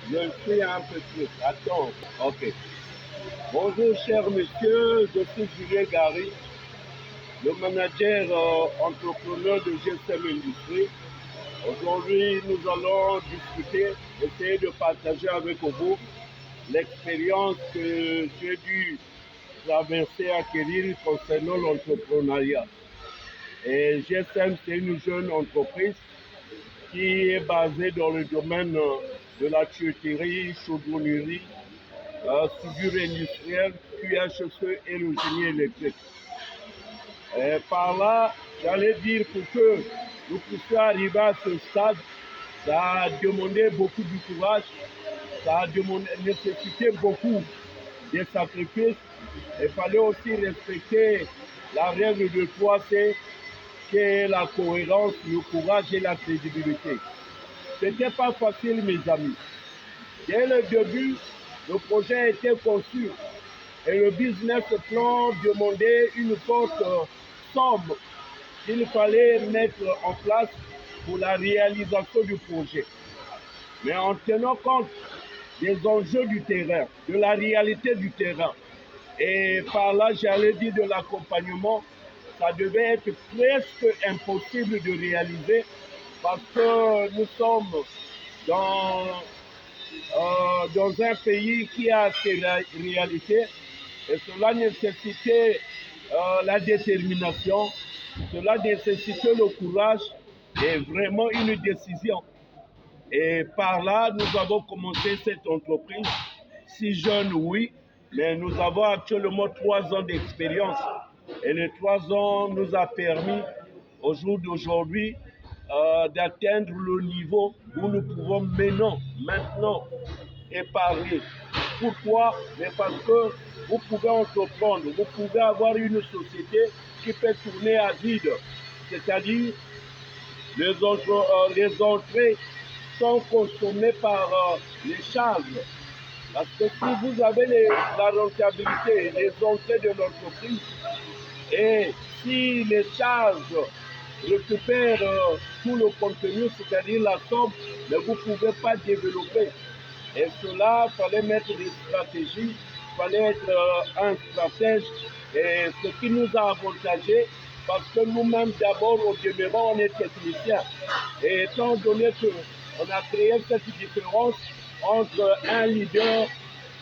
Je suis un peu plus. Attends. Ok. Bonjour, cher monsieur. Je suis Julien Gary, le manager entrepreneur de GSM Industrie. Aujourd'hui, nous allons discuter, essayer de partager avec vous l'expérience que j'ai dû traverser, acquérir concernant l'entrepreneuriat. Et GSM, c'est une jeune entreprise qui est basée dans le domaine de la tuyauterie, chaudronnerie, soudure industrielle, QHSE et le génie électrique. Et par là, j'allais dire pour que nous puissions arriver à ce stade, ça a demandé beaucoup de courage, ça a nécessité beaucoup de sacrifices. Il fallait aussi respecter la règle de 3C, qui est la cohérence, le courage et la crédibilité. Ce n'était pas facile, mes amis. Dès le début, le projet a été conçu et le business plan demandait une forte somme qu'il fallait mettre en place pour la réalisation du projet. Mais en tenant compte des enjeux du terrain, de la réalité du terrain, et par là, j'allais dire de l'accompagnement, ça devait être presque impossible de réaliser parce que nous sommes dans dans un pays qui a ses réalités et cela nécessitait la détermination, cela nécessitait le courage et vraiment une décision. Et par là, nous avons commencé cette entreprise, si jeune, oui, mais nous avons actuellement 3 ans d'expérience. Et les 3 ans nous a permis, au jour d'aujourd'hui, d'atteindre le niveau où nous pouvons maintenant épargner. Pourquoi? Mais parce que vous pouvez entreprendre, vous pouvez avoir une société qui peut tourner à vide. C'est-à-dire, les entrées sont consommées par les charges. Parce que si vous avez la rentabilité, les entrées de l'entreprise, et si les charges récupèrent tout le contenu, c'est-à-dire la somme, mais vous ne pouvez pas développer. Et cela, il fallait mettre des stratégies, il fallait être un stratège, et ce qui nous a avantagés, parce que nous-mêmes, d'abord, au demeurant, on est techniciens. Et étant donné qu'on a créé cette différence entre un leader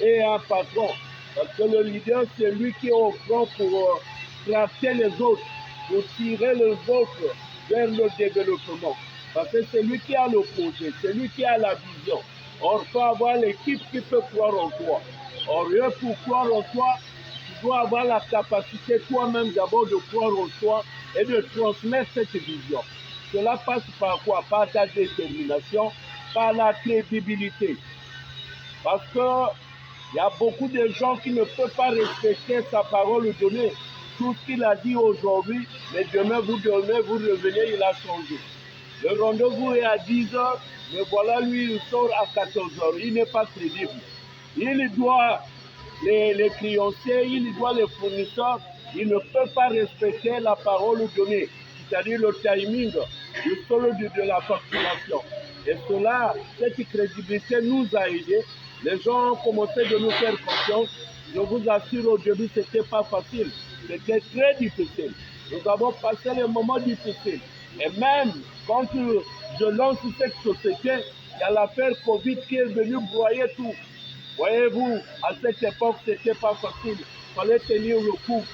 et un patron, parce que le leader, c'est lui qui est au front pour tracer les autres, pour tirer les autres vers le développement. Parce que c'est lui qui a le projet, c'est lui qui a la vision. Or, il faut avoir l'équipe qui peut croire en toi. Or, pour croire en toi, tu dois avoir la capacité toi-même d'abord de croire en toi et de transmettre cette vision. Cela passe par quoi? Par ta détermination, par la crédibilité. Parce qu'il y a beaucoup de gens qui ne peuvent pas respecter sa parole donnée. Tout ce qu'il a dit aujourd'hui, mais demain vous revenez, il a changé. Le rendez-vous est à 10 heures, mais voilà, lui, il sort à 14 heures. Il n'est pas crédible. Il doit les créanciers, il doit les fournisseurs, il ne peut pas respecter la parole donnée, c'est-à-dire le timing du solde de la facturation. Et cela, cette crédibilité nous a aidés. Les gens ont commencé de nous faire confiance. Je vous assure, au début, ce n'était pas facile. C'était très difficile. Nous avons passé les moments difficiles. Et même quand je lance cette société, il y a l'affaire Covid qui est venue broyer tout. Voyez-vous, à cette époque, ce n'était pas facile. Il fallait tenir le coup.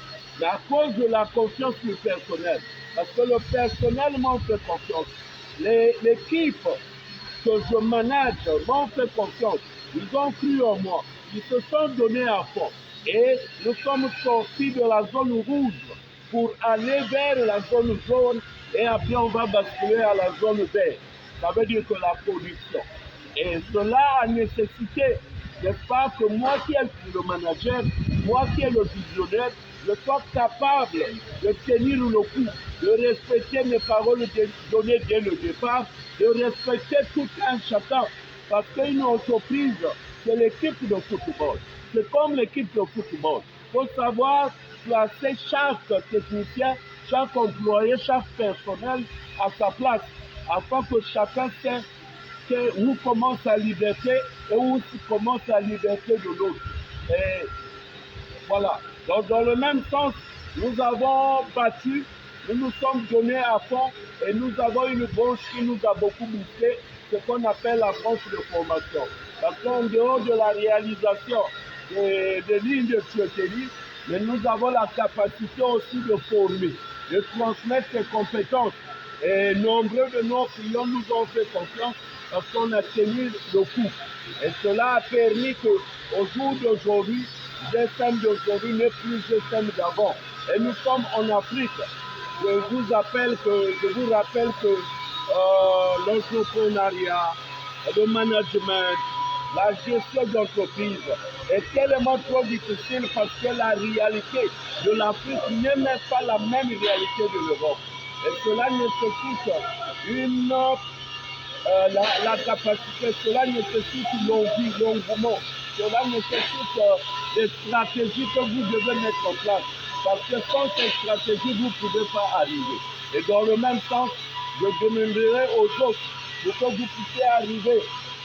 Mais à cause de la confiance du personnel, parce que le personnel m'en fait confiance, l'équipe que je manage m'ont fait confiance. Ils ont cru en moi. Ils se sont donnés à fond. Et nous sommes sortis de la zone rouge pour aller vers la zone jaune et après on va basculer à la zone verte. Ça veut dire que la production. Et cela a nécessité, n'est-ce pas, que moi qui est le manager, moi qui est le visionnaire, je sois capable de tenir le coup, de respecter mes paroles données dès le départ, de respecter tout un chacun. Parce qu'une entreprise, c'est l'équipe de football. C'est comme l'équipe de football. Il faut savoir placer chaque technicien, chaque employé, chaque personnel à sa place, afin que chacun sait où commence la liberté et où commence la liberté de l'autre. Et voilà. Donc, dans le même sens, nous avons battu, nous nous sommes donnés à fond et nous avons une branche qui nous a beaucoup boosté, ce qu'on appelle la branche de formation. Parce qu'en dehors de la réalisation des lignes de tuyauterie, mais nous avons la capacité aussi de former, de transmettre ces compétences. Et nombreux de nos clients nous ont fait confiance parce qu'on a tenu le coup. Et cela a permis qu'au jour d'aujourd'hui, GSM d'aujourd'hui n'est plus GSM d'avant. Et nous sommes en Afrique. Je vous rappelle que l'entrepreneuriat, le management, la gestion d'entreprise est tellement trop difficile parce que la réalité de l'Afrique n'est même pas la même réalité de l'Europe. Et cela nécessite la capacité, cela nécessite l'engouement, cela nécessite des stratégies que vous devez mettre en place. Parce que sans ces stratégies, vous ne pouvez pas arriver. Et dans le même sens, je demanderai aux autres pour que vous puissiez arriver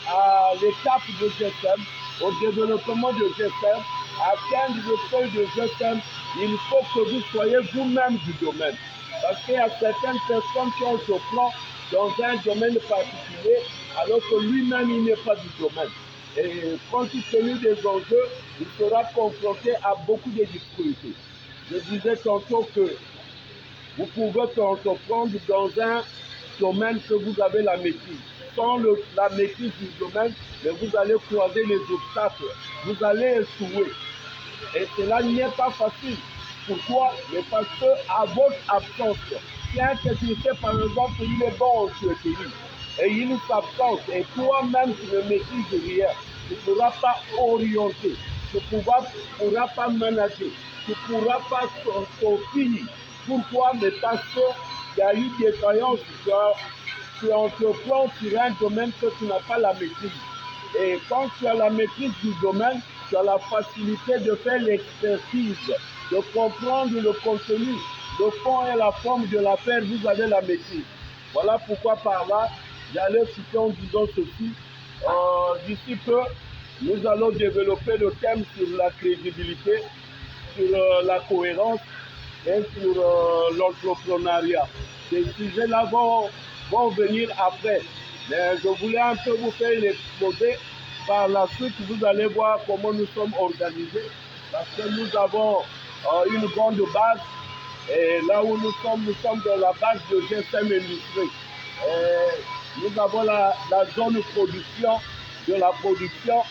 à l'étape de GSM, au développement de GSM, à atteindre le seuil de GSM, il faut que vous soyez vous-même du domaine. Parce qu'il y a certaines personnes qui ont ce plan dans un domaine particulier, alors que lui-même, il n'est pas du domaine. Et compte tenu des enjeux, il sera confronté à beaucoup de difficultés. Je disais tantôt que vous pouvez entreprendre dans un domaine que vous avez la maîtrise. Sans la maîtrise du domaine, mais vous allez croiser les obstacles, vous allez échouer. Et cela n'est pas facile. Pourquoi? Mais parce qu'à votre absence, si un technicien, par exemple, il est bon en tuyauterie, et il s'absente, et toi-même tu ne maîtrises rien, tu ne pourras pas orienter, tu ne pourras pas manager, tu ne pourras pas sortir. Pourquoi? Mais parce qu'il y a eu des croyances, tu entreprends sur un domaine que tu n'as pas la maîtrise. Et quand tu as la maîtrise du domaine, tu as la facilité de faire l'expertise, de comprendre le contenu, le fond et la forme de l'affaire, vous avez la maîtrise. Voilà pourquoi par là, j'allais citer en disant ceci. D'ici peu, nous allons développer le thème sur la crédibilité, sur la cohérence et sur l'entrepreneuriat. Ces sujets-là vont venir après. Mais je voulais un peu vous faire l'exposé. Par la suite, vous allez voir comment nous sommes organisés. Parce que nous avons une grande base. Et là où nous sommes dans la base de GSM Industrie. Nous avons la zone de la production,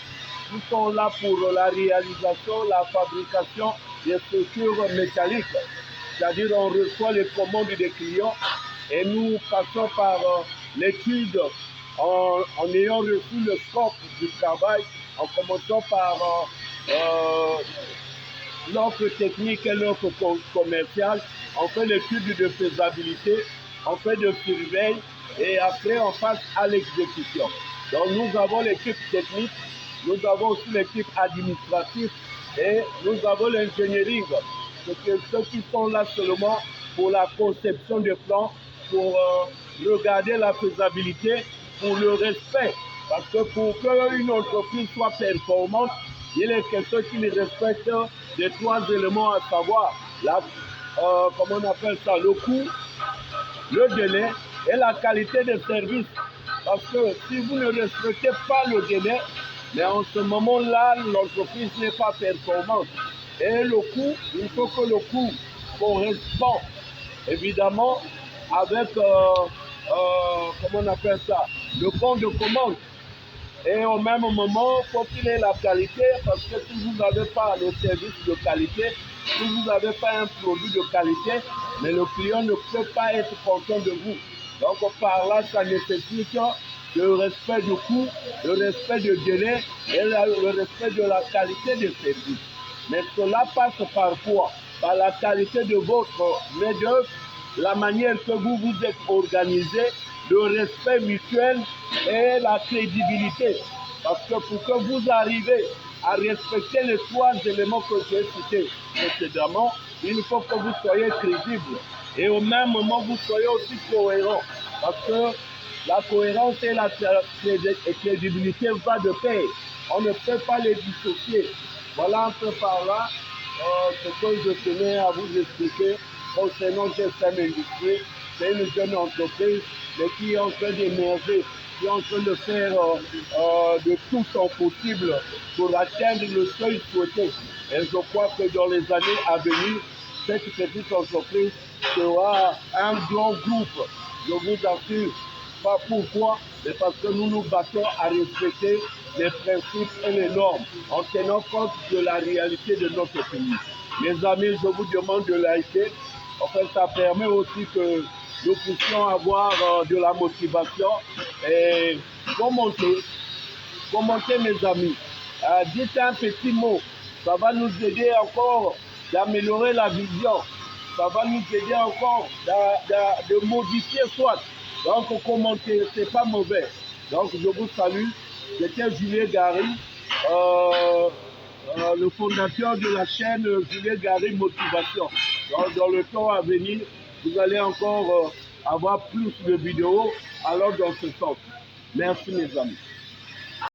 qui sont là pour la réalisation, la fabrication des structures métalliques. C'est-à-dire on reçoit les commandes des clients et nous passons par l'étude en ayant reçu le scope du travail, en commençant par l'offre technique et l'offre commerciale, on fait l'étude de faisabilité, on fait de surveille et après on passe à l'exécution. Donc nous avons l'équipe technique, nous avons aussi l'équipe administrative et nous avons l'ingénierie. Ceux qui sont là seulement pour la conception des plans, pour regarder la faisabilité, pour le respect. Parce que pour qu'une entreprise soit performante, il est question qu'il respecte les 3 éléments à savoir, comment on appelle ça, le coût, le délai et la qualité des services. Parce que si vous ne respectez pas le délai, mais en ce moment-là, l'entreprise n'est pas performante. Et le coût, il faut que le coût corresponde évidemment avec, comment on appelle ça, le compte de commande. Et au même moment, il faut qu'il ait la qualité, parce que si vous n'avez pas le service de qualité, si vous n'avez pas un produit de qualité, mais le client ne peut pas être content de vous. Donc par là, ça nécessite le respect du coût, le respect du délai et le respect de la qualité des services. Mais cela passe par quoi? Par la qualité de votre main-d'œuvre, la manière que vous vous êtes organisé, le respect mutuel et la crédibilité. Parce que pour que vous arrivez à respecter les 3 éléments que j'ai cités précédemment, il faut que vous soyez crédible. Et au même moment, vous soyez aussi cohérent. Parce que La cohérence et la crédibilité va de pair. On ne peut pas les dissocier. Voilà un peu par là ce que je tenais à vous expliquer concernant GSM Industrie. C'est une jeune entreprise, mais qui est en train d'émerger, qui est en train de faire de tout son possible pour atteindre le seuil souhaité. Et je crois que dans les années à venir, cette petite entreprise sera un grand groupe. Je vous assure, pas pourquoi, mais parce que nous nous battons à respecter les principes et les normes en tenant compte de la réalité de notre pays. Mes amis, je vous demande de liker. En fait, ça permet aussi que nous puissions avoir de la motivation et commenter, mes amis. Dites un petit mot, ça va nous aider encore d'améliorer la vision, ça va nous aider encore de modifier soit. Donc, commenter, c'est pas mauvais. Donc, je vous salue. C'était Julien Gary, le fondateur de la chaîne Julien Gary Motivation. Donc, dans le temps à venir, vous allez encore avoir plus de vidéos, alors dans ce sens. Merci mes amis.